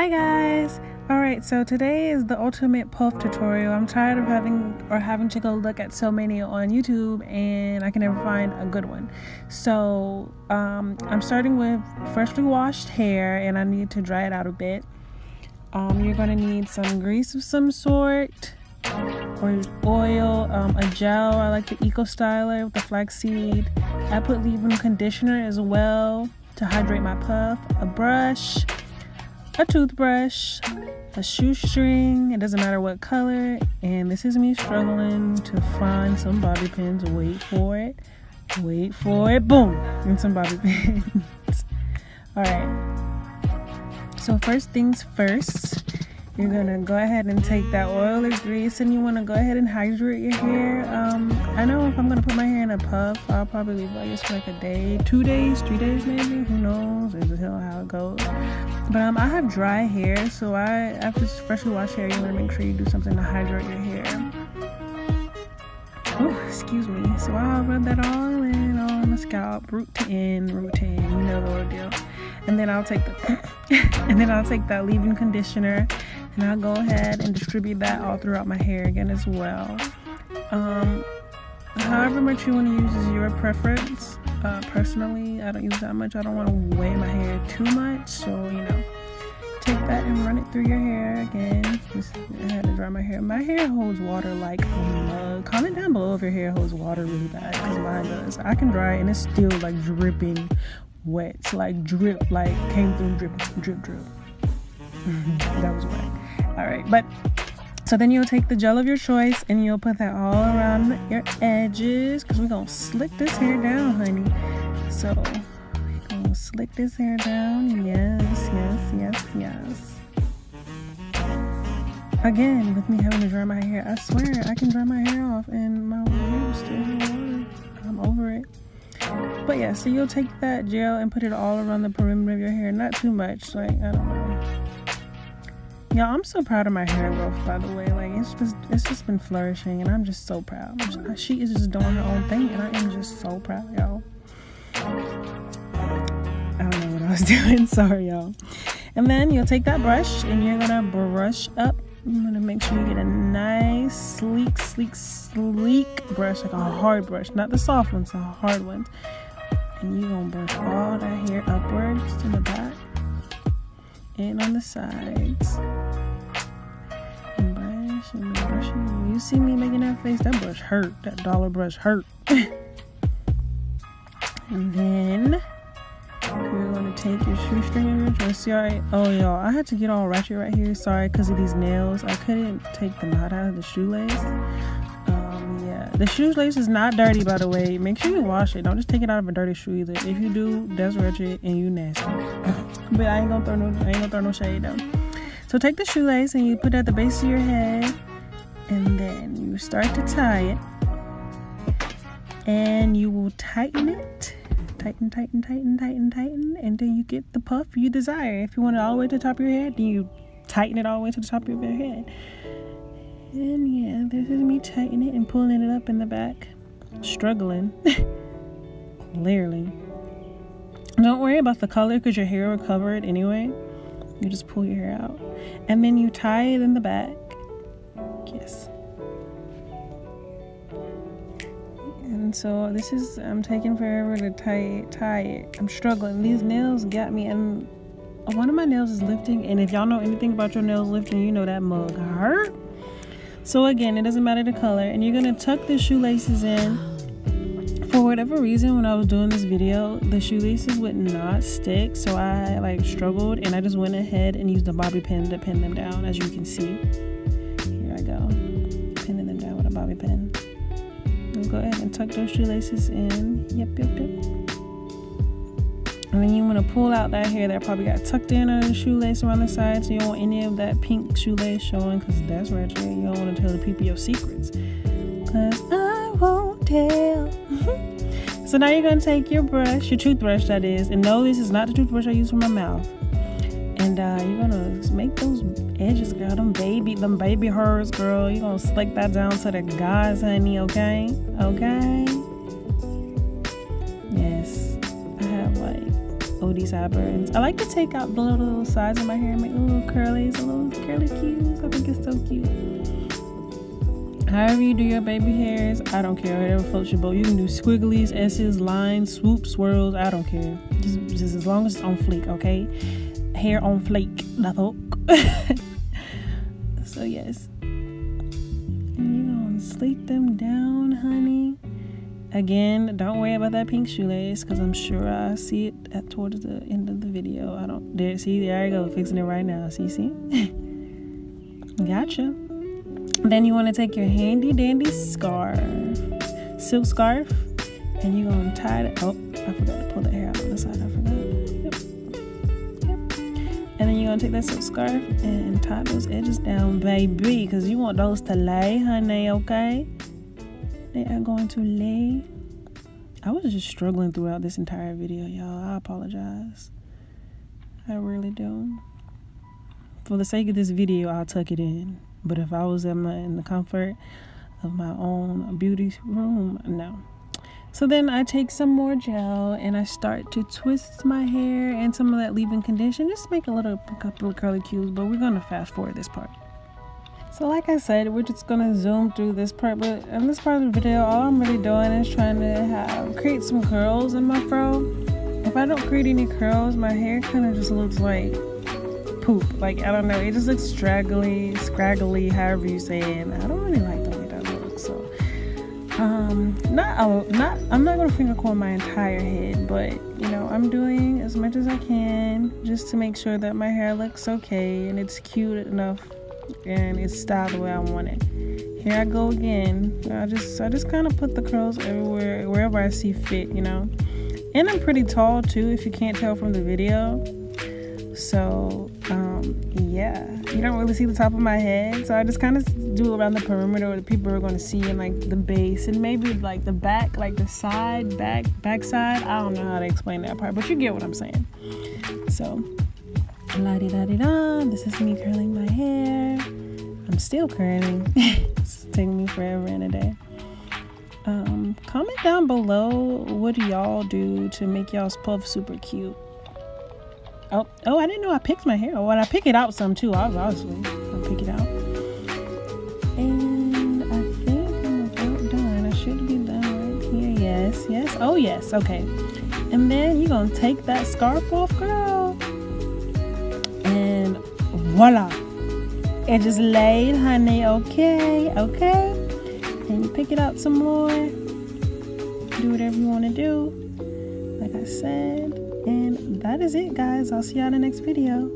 Hi guys! Alright, so today is the ultimate puff tutorial. I'm tired of having to go look at so many on YouTube and I can never find a good one. So I'm starting with freshly washed hair and I need to dry it out a bit. You're going to need some grease of some sort or oil, a gel. I like the Eco Styler with the flaxseed. I put leave-in conditioner as well to hydrate my puff, a brush, a toothbrush, a shoestring, it doesn't matter what color, and this is me struggling to find some bobby pins. Wait for it, boom, and some bobby pins. Alright, so first things first, you're gonna go ahead and take that oil or grease and you want to go ahead and hydrate your hair. I know if I'm gonna put my hair in a puff, I'll probably leave it for like a day, 2 days, 3 days maybe, who knows, it's how it goes. But I have dry hair, so after freshly washed hair, you want to make sure you do something to hydrate your hair. Oh, excuse me. So I'll rub that all in on the scalp, root to end, you know the ordeal. And then I'll take that leave-in conditioner and I'll go ahead and distribute that all throughout my hair again as well. However much you want to use is your preference. Personally, I don't use that much. I don't want to weigh my hair too much, so take that and run it through your hair again. I had to dry my hair. My hair holds water like a mug. Comment down below if your hair holds water really bad, because mine does. I can dry it and it's still like dripping wet. It's like drip, like came through drip. That was wet. Alright, but so then you'll take the gel of your choice and you'll put that all around your edges, because we're gonna slick this hair down, honey. So we're gonna slick this hair down. Yes. Again, with me having to dry my hair, I swear I can dry my hair off and my hair will still have water. I'm over it. But yeah, so you'll take that gel and put it all around the perimeter of your hair. Not too much, like, I don't know. Y'all, I'm so proud of my hair growth, by the way. Like, it's just been flourishing, and I'm just so proud. She is just doing her own thing, and I am just so proud, y'all. I don't know what I was doing. Sorry, y'all. And then you'll take that brush, and you're gonna brush up. I'm gonna make sure you get a nice, sleek brush, like a hard brush, not the soft ones, the hard ones. And you're gonna brush all that hair upwards to the back and on the sides. And brushing. You see me making that face? That brush hurt. That dollar brush hurt. And then you're going to take your shoestring of your choice. Oh, y'all, I had to get all ratchet right here. Sorry, because of these nails. I couldn't take the knot out of the shoelace. Yeah, the shoelace is not dirty, by the way. Make sure you wash it. Don't just take it out of a dirty shoe either. If you do, that's ratchet and you nasty. But I ain't gonna throw no shade though. So take the shoelace and you put it at the base of your head, and then you start to tie it, and you will tighten it. Tighten, and then you get the puff you desire. If you want it all the way to the top of your head, then you tighten it all the way to the top of your head. And yeah, this is me tightening it and pulling it up in the back. Struggling. Clearly. Don't worry about the color, because your hair will cover it anyway. You just pull your hair out. And then you tie it in the back. Yes. And so I'm taking forever to tie it. I'm struggling. These nails got me, and one of my nails is lifting. And if y'all know anything about your nails lifting, you know that mug hurt. So again, it doesn't matter the color. And you're going to tuck the shoelaces in. For whatever reason, when I was doing this video, the shoelaces would not stick. So I struggled, and I just went ahead and used a bobby pin to pin them down, as you can see. Here I go. Pinning them down with a bobby pin. Go ahead and tuck those shoelaces in. Yep. And then you want to pull out that hair that probably got tucked in under the shoelace around the side, so you don't want any of that pink shoelace showing, because that's ratchet. You don't want to tell the people your secrets, because I won't tell. So now you're going to take your toothbrush that is, and no, this is not the toothbrush I use for my mouth. And you're going to make those edges, girl, them baby hairs, girl. You're going to slick that down to the guys, honey, okay? Yes. I have OD sideburns. I like to take out the little sides of my hair and make little curlies, little curly cues. I think it's so cute. However you do your baby hairs, I don't care. Whatever floats your boat. You can do squigglies, S's, lines, swoops, swirls. I don't care. Just as long as it's on fleek, okay? Hair on flake. That's all. So yes. And you're gonna sleek them down, honey. Again, don't worry about that pink shoelace because I'm sure I see it towards the end of the video. There I go, fixing it right now. See? Gotcha. Then you want to take your handy dandy scarf, silk scarf, and you're going to tie it. Oh, I forgot to pull the hair out on the side. I forgot. Yep. And then you're going to take that silk scarf and tie those edges down, baby, because you want those to lay, honey, okay? They are going to lay. I was just struggling throughout this entire video, y'all. I apologize. I really do. For the sake of this video, I'll tuck it in. But if I was in the comfort of my own beauty room, no. So then I take some more gel and I start to twist my hair and some of that leave-in condition. Just make a couple of curly cues, but we're going to fast forward this part. So like I said, we're just going to zoom through this part. But in this part of the video, all I'm really doing is trying to create some curls in my fro. If I don't create any curls, my hair kind of just looks like poop. Like, I don't know, it just looks scraggly, however you say it, and I don't really like the way that looks. So I'm not gonna finger comb my entire head, but you know, I'm doing as much as I can just to make sure that my hair looks okay and it's cute enough and it's styled the way I want it. Here I go again. I just kind of put the curls everywhere, wherever I see fit, you know. And I'm pretty tall too, if you can't tell from the video. So yeah, you don't really see the top of my head, so I just kind of do around the perimeter where the people are going to see, in like the base and maybe like the back, like the back side. I don't know how to explain that part, but you get what I'm saying. So la-di-da-di-da, this is me curling my hair. I'm still curling. It's taking me forever and a day. Comment down below, what do y'all do to make y'all's puff super cute? Oh, I didn't know I picked my hair. Well, I pick it out some too, obviously. I'll pick it out. And I think I'm about done. I should be done right here. Yes. Oh, yes. Okay. And then you're going to take that scarf off, girl. And voila. It just laid, honey. Okay. And you pick it out some more. Do whatever you want to do. Like I said. And that is it, guys. I'll see y'all in the next video.